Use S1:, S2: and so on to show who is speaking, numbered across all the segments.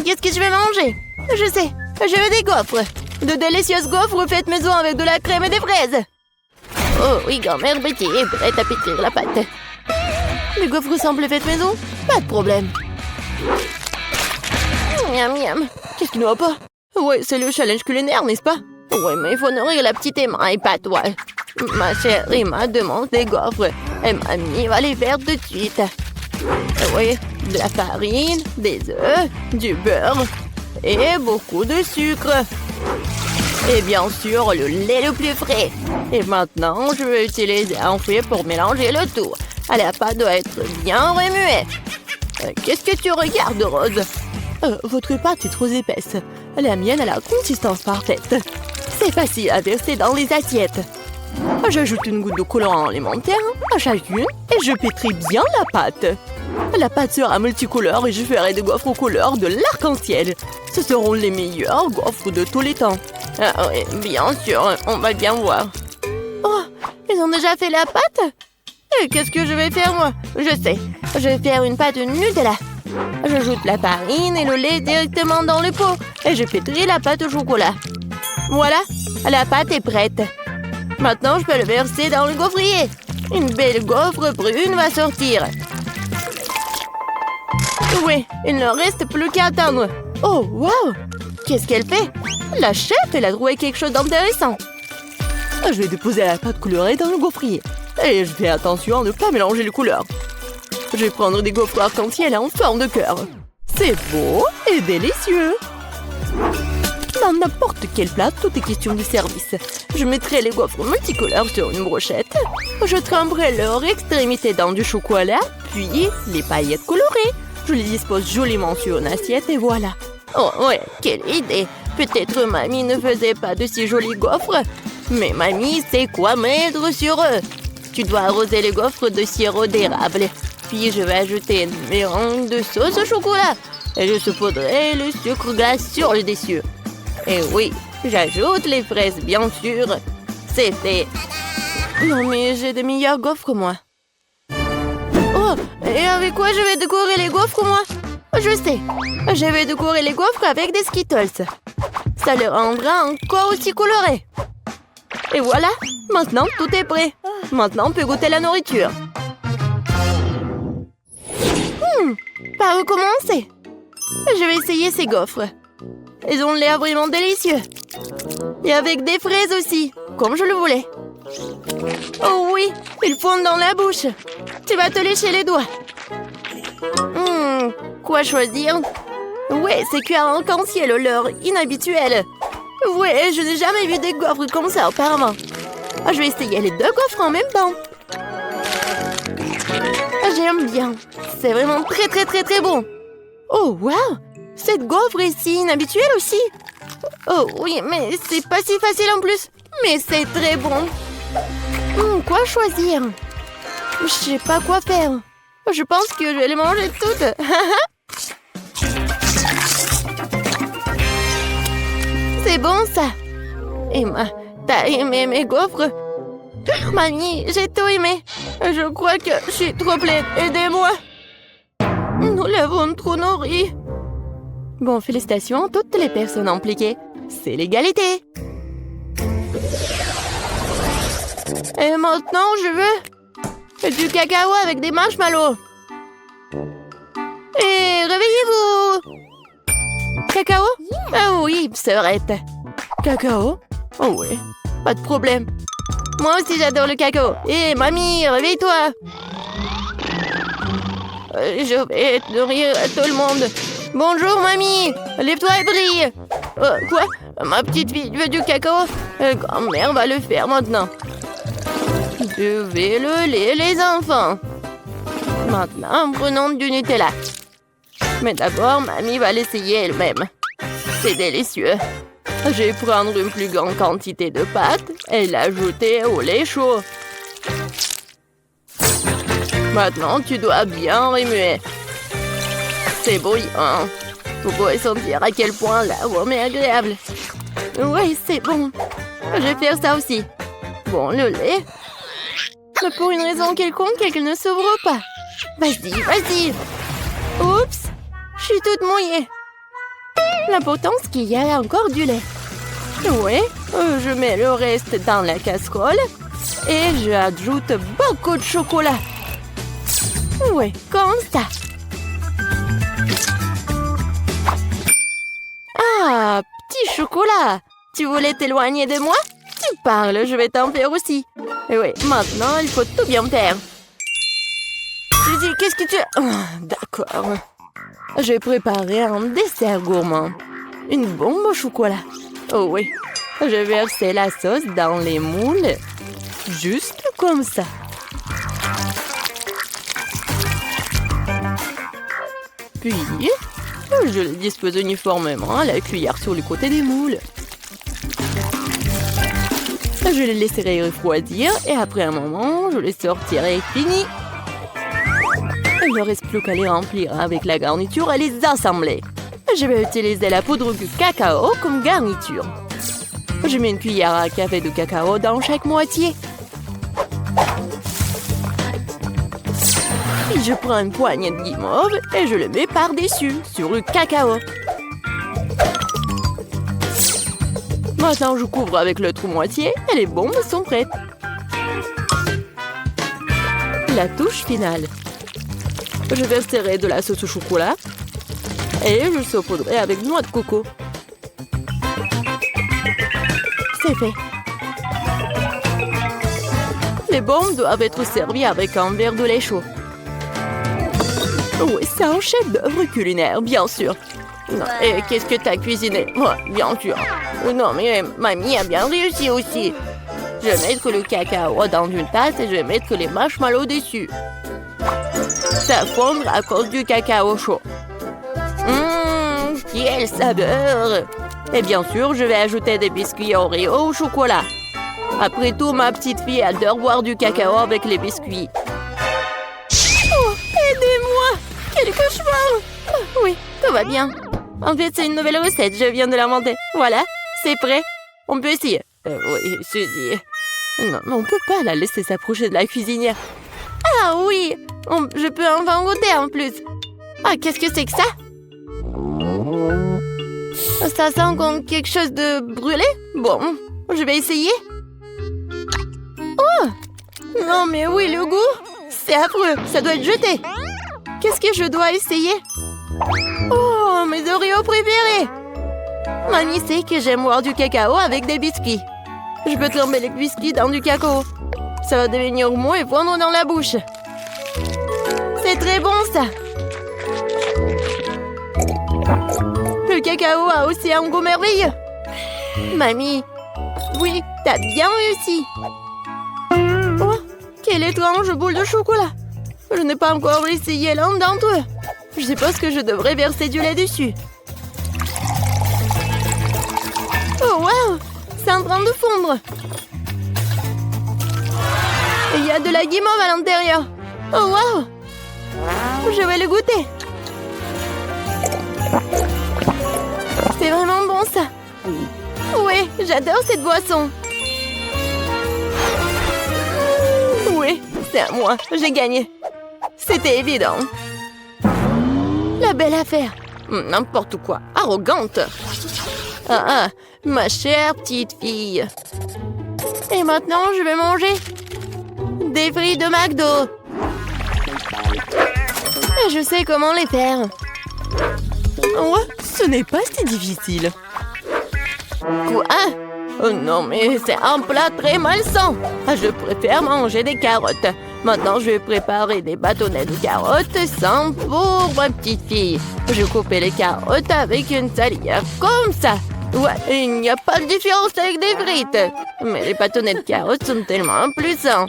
S1: Qu'est-ce que je vais manger? Je sais, je veux des gaufres. De délicieuses gaufres faites maison avec de la crème et des fraises. Oh oui, grand-mère Betty est prête à pétrir la pâte. Les gaufres simples faites maison? Pas de problème. Miam miam. Qu'est-ce qui ne va pas? Ouais, c'est le challenge culinaire, n'est-ce pas? Ouais, mais il faut nourrir la petite Emma et pas toi. Ma chère Emma demande des gaufres. Et mamie va les faire tout de suite. Oui, de la farine, des œufs, du beurre et beaucoup de sucre. Et bien sûr, le lait le plus frais. Et maintenant, je vais utiliser un fouet pour mélanger le tout. La pâte doit être bien remuée. Qu'est-ce que tu regardes, Rose? Votre pâte est trop épaisse. La mienne a la consistance parfaite. C'est facile à verser dans les assiettes. J'ajoute une goutte de colorant alimentaire à chacune et je pétris bien la pâte. La pâte sera multicolore et je ferai des gaufres aux couleurs de l'arc-en-ciel. Ce seront les meilleurs gaufres de tous les temps. Ah oui, bien sûr, on va bien voir. Oh, ils ont déjà fait la pâte? Et qu'est-ce que je vais faire, moi? Je sais, je vais faire une pâte Nutella. J'ajoute la farine et le lait directement dans le pot et je pétris la pâte au chocolat. Voilà, la pâte est prête. Maintenant, je peux le verser dans le gaufrier. Une belle gaufre brune va sortir. Oui, il ne reste plus qu'à attendre. Oh, wow! Qu'est-ce qu'elle fait? La chef, elle a trouvé quelque chose d'intéressant. Je vais déposer la pâte colorée dans le gaufrier. Et je fais attention à ne pas mélanger les couleurs. Je vais prendre des gaufres arc-en-ciel en forme de cœur. C'est beau et délicieux. Dans n'importe quel plat, tout est question de service. Je mettrai les gaufres multicolores sur une brochette. Je tremperai leur extrémité dans du chocolat, puis les paillettes colorées. Je les dispose joliment sur une assiette et voilà. Oh ouais, quelle idée! Peut-être mamie ne faisait pas de si jolies gaufres, mais mamie sait quoi mettre sur eux. Tu dois arroser les gaufres de sirop d'érable. Puis je vais ajouter une mélange de sauce au chocolat. Et je saupoudrerai le sucre glace sur le dessus. Et oui, j'ajoute les fraises, bien sûr. C'est fait. Non, mais j'ai des meilleures gaufres, moi. Oh, et avec quoi je vais décorer les gaufres, moi? Je sais. Je vais décorer les gaufres avec des Skittles. Ça les rendra encore aussi colorés. Et voilà, maintenant tout est prêt. Maintenant, on peut goûter la nourriture. Par où commencer? Je vais essayer ces gaufres. Ils ont l'air vraiment délicieux. Et avec des fraises aussi, comme je le voulais. Oh oui, ils fondent dans la bouche. Tu vas te lécher les doigts. Quoi choisir? Ouais, c'est cuir en arc-en-ciel, l'heure inhabituelle. Ouais, je n'ai jamais vu des gaufres comme ça auparavant. Je vais essayer les deux gaufres en même temps. J'aime bien. C'est vraiment très bon. Oh, wow! Cette gaufre est si inhabituelle aussi. Oh oui, mais c'est pas si facile en plus. Mais c'est très bon. Quoi choisir? Je sais pas quoi faire. Je pense que je vais les manger toutes. C'est bon ça. Emma, t'as aimé mes gaufres? Mamie, j'ai tout aimé. Je crois que je suis trop pleine. Aidez-moi. Nous l'avons trop nourri. Bon, félicitations à toutes les personnes impliquées. C'est l'égalité. Et maintenant, je veux du cacao avec des marshmallows. Et réveillez-vous. Cacao? Ah oui, sœurette. Cacao? Oh oui, pas de problème. Moi aussi, j'adore le cacao. Hé, mamie, réveille-toi. Je vais nourrir tout le monde. Bonjour, mamie. Lève-toi et brille. Quoi? Ma petite fille veut du cacao? Grand-mère va le faire maintenant. Je vais le lait, les enfants. Maintenant, prenons du Nutella. Mais d'abord, mamie va l'essayer elle-même. C'est délicieux. Je vais prendre une plus grande quantité de pâte et l'ajouter au lait chaud. Maintenant, tu dois bien remuer. C'est bouillant. Vous pouvez sentir à quel point l'arôme est agréable. Oui, c'est bon. Je vais faire ça aussi. Bon, le lait. Mais pour une raison quelconque, elle ne s'ouvre pas. Vas-y, vas-y. Oups, je suis toute mouillée. L'important, c'est qu'il y a encore du lait. Oui, je mets le reste dans la casserole et j'ajoute beaucoup de chocolat. Oui, comme ça. Ah, petit chocolat. Tu voulais t'éloigner de moi? Tu parles, je vais t'en faire aussi. Et oui, maintenant, il faut tout bien faire. Suzy, qu'est-ce que tu... D'accord. Je vais préparer un dessert gourmand. Une bombe au chocolat. Oh oui. Je vais verser la sauce dans les moules. Juste comme ça. Puis, je les dispose uniformément à la cuillère sur le côté des moules. Je les laisserai refroidir et après un moment, je les sortirai fini. Il ne reste plus qu'à les remplir avec la garniture et les assembler. Je vais utiliser la poudre de cacao comme garniture. Je mets une cuillère à café de cacao dans chaque moitié. Puis je prends une poignée de guimauve et je le mets par-dessus, sur le cacao. Maintenant, je couvre avec l'autre moitié et les bombes sont prêtes. La touche finale. Je verserai de la sauce au chocolat et je saupoudrerai avec noix de coco. C'est fait. Les bombes doivent être servies avec un verre de lait chaud. Oui, c'est un chef-d'œuvre culinaire, bien sûr. Non, et qu'est-ce que t'as cuisiné? Moi, bien sûr. Non, mais mamie a bien réussi aussi. Je vais mettre le cacao dans une tasse et je vais mettre les marshmallows dessus. Ça fondre à cause du cacao chaud. Quelle saveur! Et bien sûr, je vais ajouter des biscuits Oreo au chocolat. Après tout, ma petite fille adore boire du cacao avec les biscuits. Oh, aidez-moi! Quel cauchemar! Oui, tout va bien. En fait, c'est une nouvelle recette, je viens de l'inventer. Voilà, c'est prêt. On peut essayer. Oui, Suzy. Non, mais on peut pas la laisser s'approcher de la cuisinière. Ah oui! Je peux enfin goûter en plus. Ah, qu'est-ce que c'est que ça? Ça sent comme quelque chose de brûlé? Bon, je vais essayer. Oh! Non, mais oui, le goût! C'est affreux, ça doit être jeté. Qu'est-ce que je dois essayer? Oh, mes Oreos préférés! Mamie sait que j'aime boire du cacao avec des biscuits. Je peux tremper les biscuits dans du cacao. Ça va devenir mou et fondre dans la bouche. C'est très bon, ça! Le cacao a aussi un goût merveilleux. Mamie, oui, t'as bien réussi. Oh, quelle étrange boule de chocolat. Je n'ai pas encore essayé l'un d'entre eux. Je suppose que je devrais verser du lait dessus. Oh, wow! C'est en train de fondre. Il y a de la guimauve à l'intérieur. Oh, wow! Je vais le goûter. C'est vraiment bon, ça. Oui, j'adore cette boisson. Oui, c'est à moi. J'ai gagné. C'était évident. La belle affaire. N'importe quoi. Arrogante. Ah, ma chère petite fille. Et maintenant, je vais manger des frites de McDo. Et je sais comment les faire. Ouais, ce n'est pas si difficile. Quoi? Oh non, mais c'est un plat très malsain. Je préfère manger des carottes. Maintenant, je vais préparer des bâtonnets de carottes sans pour ma petite fille. Je coupe les carottes avec une salière comme ça. Ouais, il n'y a pas de différence avec des frites. Mais les bâtonnets de carottes sont tellement plus sains.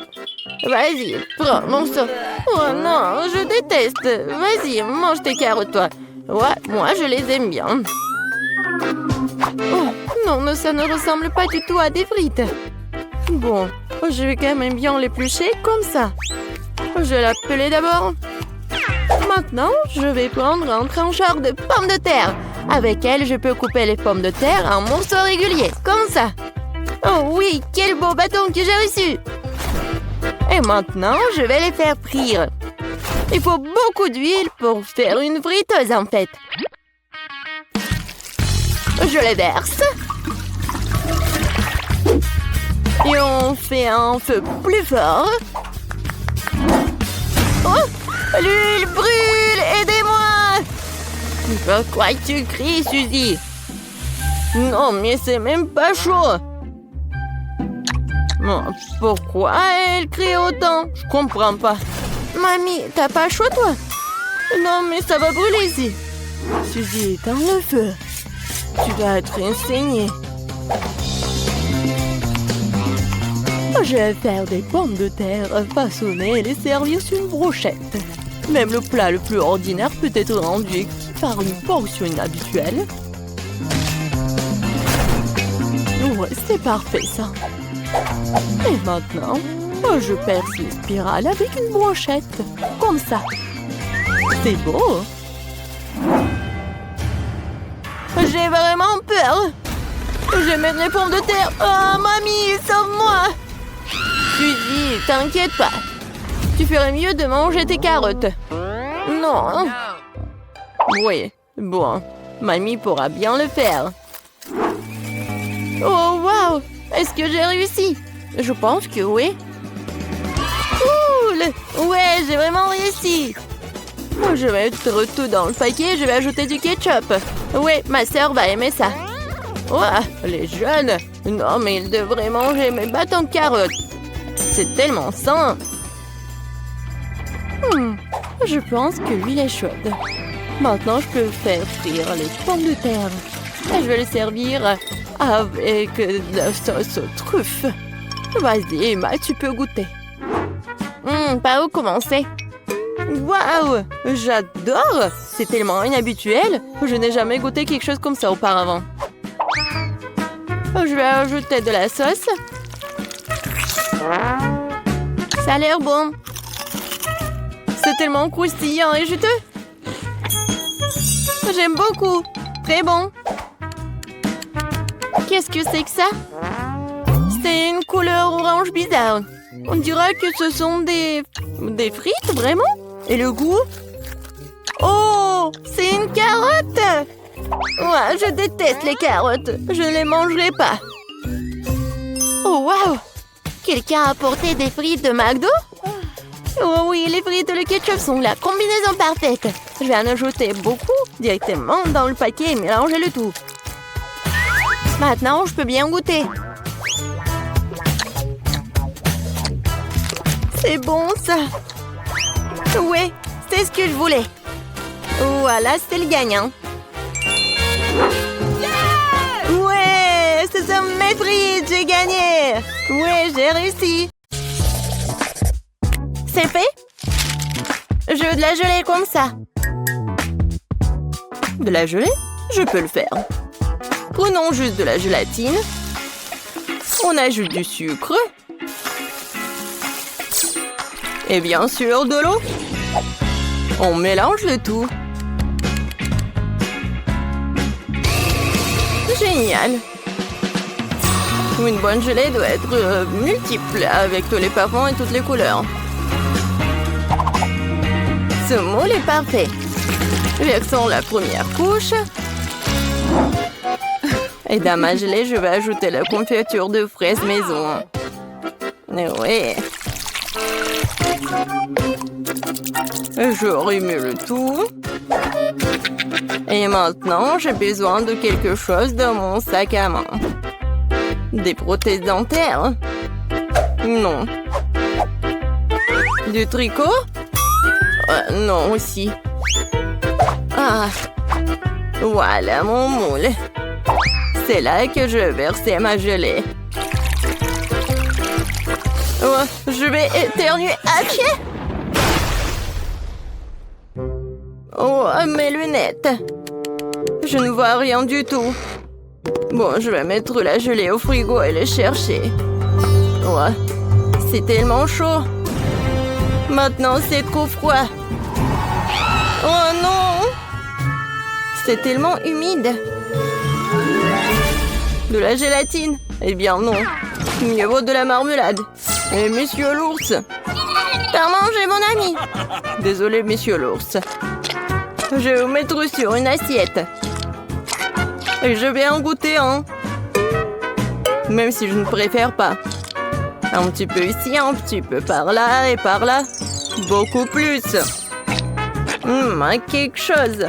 S1: Vas-y, prends mon sang. Oh non, je déteste. Vas-y, mange tes carottes, toi. Ouais, moi, je les aime bien. Oh, non, ça ne ressemble pas du tout à des frites. Bon, je vais quand même bien l'éplucher comme ça. Je vais l'appeler d'abord. Maintenant, je vais prendre un trancheur de pommes de terre. Avec elle, je peux couper les pommes de terre en morceaux réguliers, comme ça. Oh oui, quel beau bâton que j'ai reçu! Et maintenant, je vais les faire frire. Il faut beaucoup d'huile pour faire une friteuse, en fait. Je les verse. Et on fait un feu plus fort. Oh! L'huile brûle! Aidez-moi! Pourquoi tu cries, Suzy? Non, mais c'est même pas chaud. Pourquoi elle crie autant? Je comprends pas. Mamie, t'as pas chaud, toi? Non, mais ça va brûler ici. Suzy, éteins le feu. Tu dois être enseignée. Je vais faire des pommes de terre façonnées et les servir sur une brochette. Même le plat le plus ordinaire peut être rendu par une portion inhabituelle. Ouais, c'est parfait ça. Et maintenant, je perce les spirales avec une brochette. Comme ça. C'est beau. J'ai vraiment peur. Je vais mettre les pommes de terre. Oh, mamie, sauve-moi. Suzy, t'inquiète pas. Tu ferais mieux de manger tes carottes. Non. Oui, bon. Mamie pourra bien le faire. Oh, wow! Est-ce que j'ai réussi? Je pense que oui. Cool! Ouais, j'ai vraiment réussi. Je vais mettre tout dans le paquet et je vais ajouter du ketchup. Ouais, ma sœur va aimer ça. Ouah, les jeunes! Non, mais ils devraient manger mes bâtons de carottes. C'est tellement sain. Je pense que l'huile est chaude. Maintenant, je peux faire frire les pommes de terre. Et je vais les servir avec de la sauce aux truffes. Vas-y, Emma, tu peux goûter. Par où commencer? Waouh! J'adore! C'est tellement inhabituel. Je n'ai jamais goûté quelque chose comme ça auparavant. Je vais ajouter de la sauce. Ça a l'air bon. C'est tellement croustillant et juteux. J'aime beaucoup. Très bon. Qu'est-ce que c'est que ça? C'est une couleur orange bizarre. On dirait que ce sont des frites, vraiment? Et le goût? Oh, c'est une carotte! Ouais, je déteste les carottes. Je ne les mangerai pas. Oh, wow! Quelqu'un a apporté des frites de McDo? Oh oui, les frites et le ketchup sont la combinaison parfaite. Je vais en ajouter beaucoup directement dans le paquet et mélanger le tout. Maintenant, je peux bien goûter. C'est bon, ça. Ouais, c'est ce que je voulais. Voilà, c'est le gagnant. Ouais, ce sont mes frites, j'ai gagné. Ouais, j'ai réussi. C'est fait? Je veux de la gelée comme ça. De la gelée? Je peux le faire. Prenons juste de la gélatine. On ajoute du sucre. Et bien sûr, de l'eau. On mélange le tout. Génial. Une bonne gelée doit être multiple, avec tous les parfums et toutes les couleurs. Ce moule est parfait. Versons la première couche. Et dans ma gelée, je vais ajouter la confiture de fraises maison. Oui. Je remue le tout. Et maintenant, j'ai besoin de quelque chose dans mon sac à main. Des prothèses dentaires? Non. Du tricot? Non aussi. Ah. Voilà mon moule. C'est là que je vais verser ma gelée. Oh, je vais éternuer. Achille! Oh, mes lunettes. Je ne vois rien du tout. Bon, je vais mettre la gelée au frigo et les chercher. Oh, c'est tellement chaud. Maintenant, c'est trop froid. Oh non! C'est tellement humide. De la gélatine? Eh bien non. Mieux vaut de la marmelade. Et monsieur l'ours. T'as mangé mon ami. Désolé, monsieur l'ours. Je vais vous mettre sur une assiette. Et je vais en goûter un. Même si je ne préfère pas. Un petit peu ici, un petit peu par là et par là. Beaucoup plus. Quelque chose.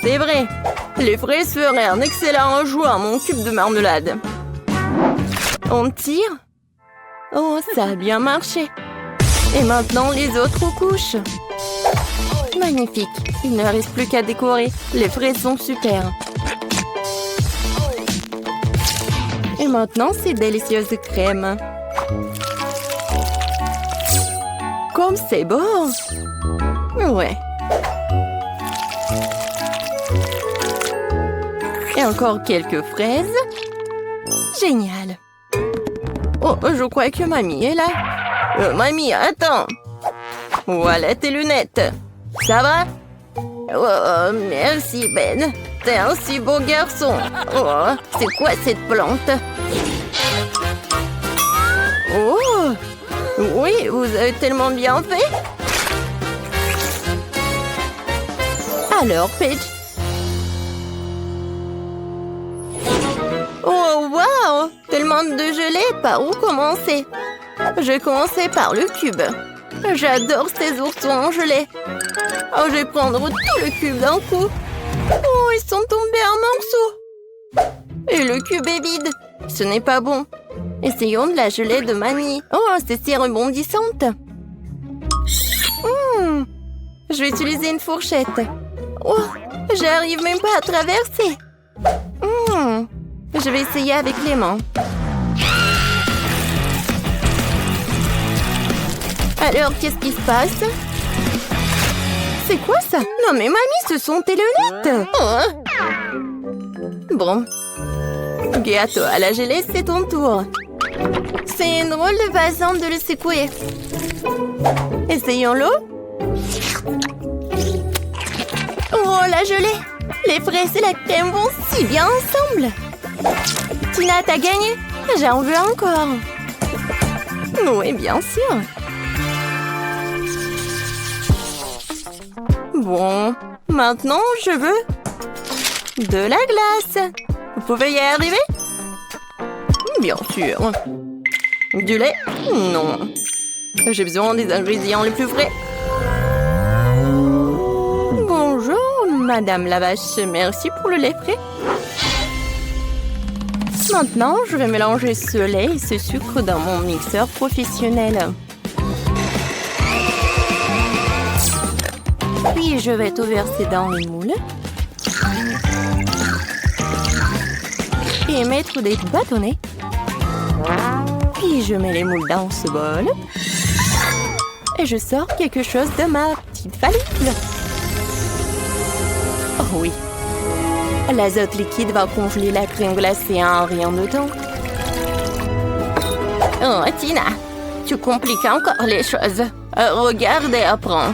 S1: C'est vrai. Les fraises feraient un excellent ajout à mon cube de marmelade. On tire. Oh, ça a bien marché. Et maintenant, les autres couches. Magnifique. Il ne reste plus qu'à décorer. Les fraises sont super. Et maintenant, ces délicieuses crèmes. Comme c'est beau. Ouais. Et encore quelques fraises. Génial. Oh, je crois que mamie est là. Mamie, attends. Voilà tes lunettes. Ça va? Oh, merci Ben. T'es un si beau garçon. Oh, c'est quoi cette plante? Oh, oui, vous avez tellement bien fait. Alors, Paige. Oh, wow! Tellement de gelée, par où commencer? Je vais commencer par le cube. J'adore ces oursons en gelée. Oh, je vais prendre tout le cube d'un coup. Oh, ils sont tombés en morceaux. Et le cube est vide. Ce n'est pas bon. Essayons de la gelée de mamie. Oh, c'est si rebondissante. Je vais utiliser une fourchette. Oh, j'arrive même pas à traverser. Je vais essayer avec les mains. Alors, qu'est-ce qui se passe? C'est quoi ça? Non mais mamie, ce sont tes lunettes. Bon. Gâteau à la gelée, c'est ton tour. C'est une drôle de façon de le secouer. Essayons l'eau. Oh, la gelée! Les fraises et la crème vont si bien ensemble. Tina, t'as gagné. J'en veux encore. Oui, bien sûr. Bon, maintenant, je veux de la glace. Vous pouvez y arriver? Bien sûr. Du lait? Non. J'ai besoin des ingrédients les plus frais. Bonjour, Madame la vache. Merci pour le lait frais. Maintenant, je vais mélanger ce lait et ce sucre dans mon mixeur professionnel. Puis, je vais tout verser dans le moule. Et mettre des bâtonnets. Puis, je mets les moules dans ce bol. Et je sors quelque chose de ma petite valise. Oh oui. L'azote liquide va congeler la crème glacée en rien de temps. Oh, Tina, tu compliques encore les choses. Regarde et apprends.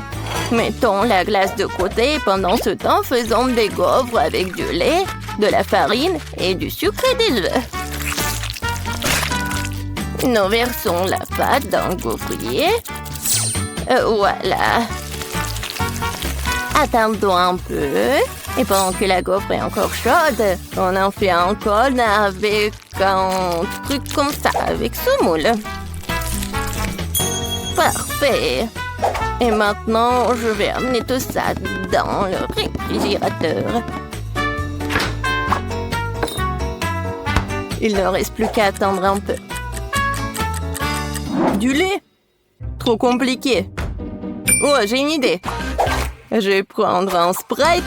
S1: Mettons la glace de côté et pendant ce temps, faisons des gaufres avec du lait, de la farine et du sucre et des œufs. Nous versons la pâte dans le gaufrier. Voilà. Attendons un peu. Et pendant que la gaufre est encore chaude, on en fait un cône avec un truc comme ça, avec ce moule. Parfait. Et maintenant, je vais amener tout ça dans le réfrigérateur. Il ne reste plus qu'à attendre un peu. Du lait? Trop compliqué. Oh, j'ai une idée. Je vais prendre un Sprite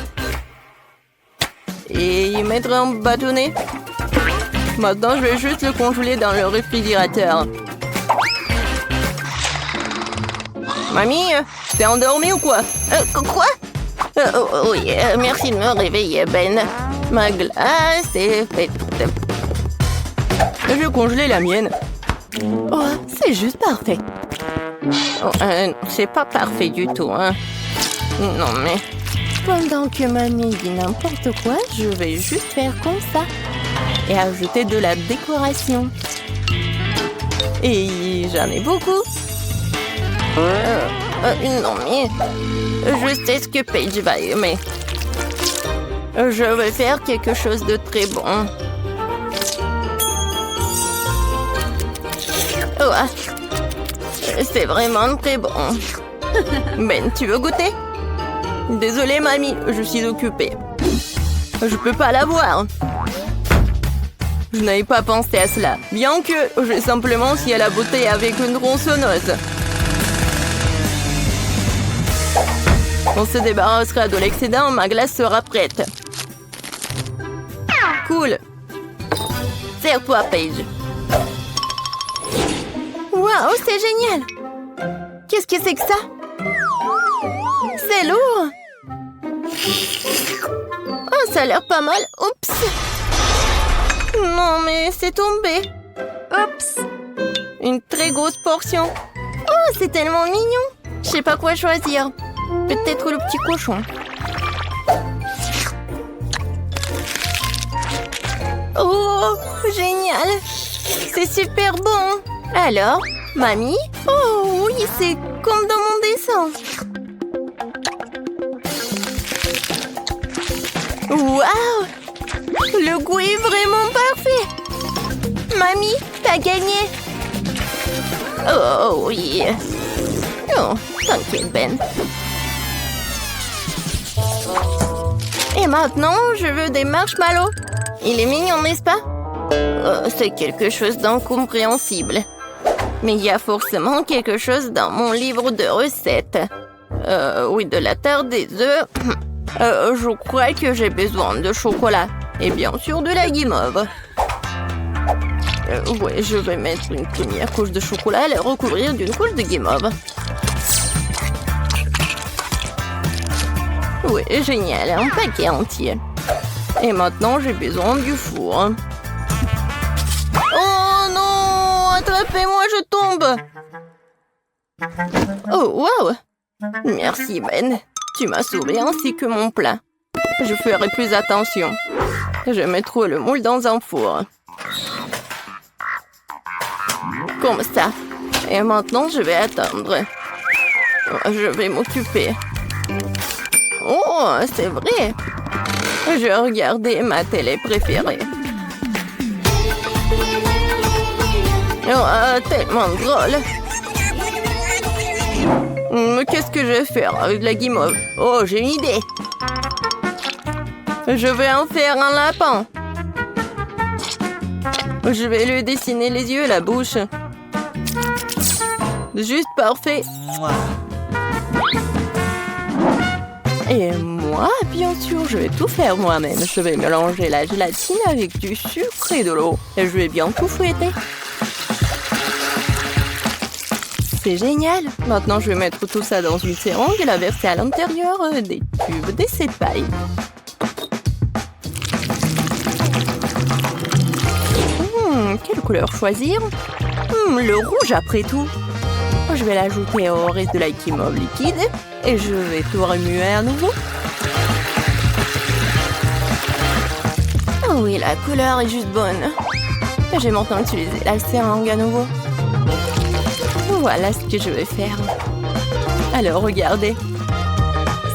S1: et y mettre un bâtonnet. Maintenant, je vais juste le congeler dans le réfrigérateur. Mamie, t'es endormie ou quoi? Quoi? Oui, merci de me réveiller, Ben. Ma glace est faite. Je vais congeler la mienne. Oh, c'est juste parfait. Oh, c'est pas parfait du tout, hein. Non, mais... Pendant que mamie dit n'importe quoi, je vais juste faire comme ça. Et ajouter de la décoration. Et j'en ai beaucoup. Non, mais... Je sais ce que Paige va aimer. Je vais faire quelque chose de très bon. Ouah. C'est vraiment très bon. Ben, tu veux goûter? Désolée, mamie, je suis occupée. Je peux pas l'avoir. Je n'avais pas pensé à cela. Bien que j'ai simplement scié la bouteille avec une tronçonneuse. On se débarrassera de l'excédent, ma glace sera prête. Cool. Serre-toi, Paige. Waouh, c'est génial. Qu'est-ce que c'est que ça? C'est lourd. Oh, ça a l'air pas mal. Oups. Non, mais c'est tombé. Oups. Une très grosse portion. Oh, c'est tellement mignon. Je sais pas quoi choisir. Peut-être le petit cochon. Oh, génial. C'est super bon. Alors, mamie? Oh oui, c'est comme dans mon dessin. Waouh! Le goût est vraiment parfait. Mamie, t'as gagné. Oh oui. Oh, t'inquiète, Ben. Et maintenant, je veux des marshmallows. Il est mignon, n'est-ce pas? Oh, c'est quelque chose d'incompréhensible. Mais il y a forcément quelque chose dans mon livre de recettes. Oui, de la terre des œufs. Je crois que j'ai besoin de chocolat. Et bien sûr de la guimauve. Oui, je vais mettre une première couche de chocolat et la recouvrir d'une couche de guimauve. Oui, génial, un paquet entier. Et maintenant, j'ai besoin du four. Oh non! Attrapez-moi, je tombe! Oh, wow! Merci, Ben. Tu m'as sauvé ainsi que mon plat. Je ferai plus attention. Je mettrai le moule dans un four. Comme ça. Et maintenant, je vais attendre. Je vais m'occuper. Oh, c'est vrai. Je regardais ma télé préférée. Oh, tellement drôle. Mais qu'est-ce que je vais faire avec la guimauve? Oh, j'ai une idée. Je vais en faire un lapin. Je vais lui dessiner les yeux et la bouche. Juste parfait. Et moi, bien sûr, je vais tout faire moi-même. Je vais mélanger la gélatine avec du sucre et de l'eau. Et je vais bien tout fouetter. C'est génial. Maintenant, je vais mettre tout ça dans une seringue et la verser à l'intérieur des tubes d'essai de paille. Quelle couleur choisir? Le rouge après tout. Je vais l'ajouter au reste de la guimauve liquide et je vais tout remuer à nouveau. Oh oui, la couleur est juste bonne. Je vais maintenant utiliser la seringue à nouveau. Voilà ce que je vais faire. Alors, regardez.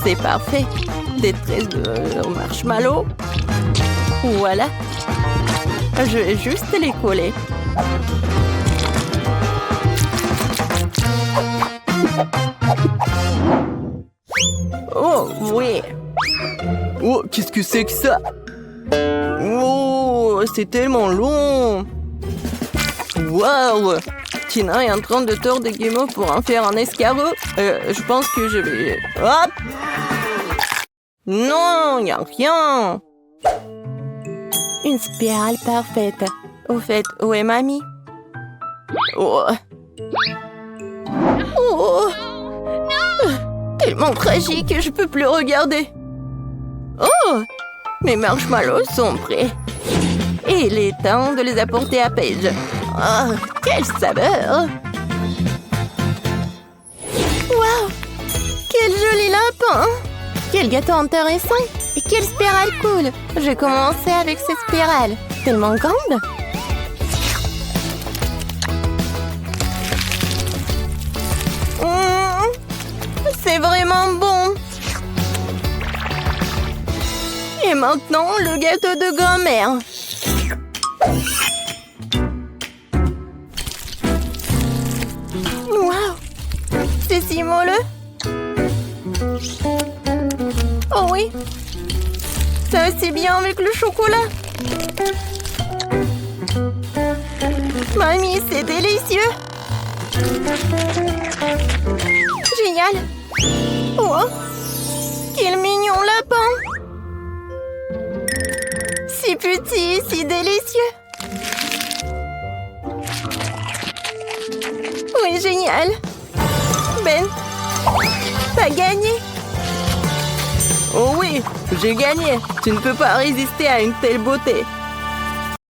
S1: C'est parfait. Des tresses de marshmallow. Voilà. Je vais juste les coller. Oh, oui. Oh, qu'est-ce que c'est que ça? Oh, c'est tellement long. Waouh! Tina est en train de tordre des guimauves pour en faire un escargot. Je pense que je vais... Hop! Non, il n'y a rien. Une spirale parfaite. Au fait, où est mamie? Oh! Oh! Tellement tragique, je peux plus regarder. Oh! Mes marshmallows sont prêts. Et il est temps de les apporter à Paige. Oh, quelle saveur! Waouh! Quel joli lapin! Quel gâteau intéressant! Et quelle spirale cool! Je vais commencer avec cette spirale. Tellement grande! C'est vraiment bon! Et maintenant, le gâteau de grand-mère. Waouh! C'est si moelleux. Oh oui! Ça va si bien avec le chocolat. Mamie, c'est délicieux. Génial. Oh, quel mignon lapin. Si petit, si délicieux. Oui, génial. Ben, t'as gagné. Oh oui, j'ai gagné. Tu ne peux pas résister à une telle beauté.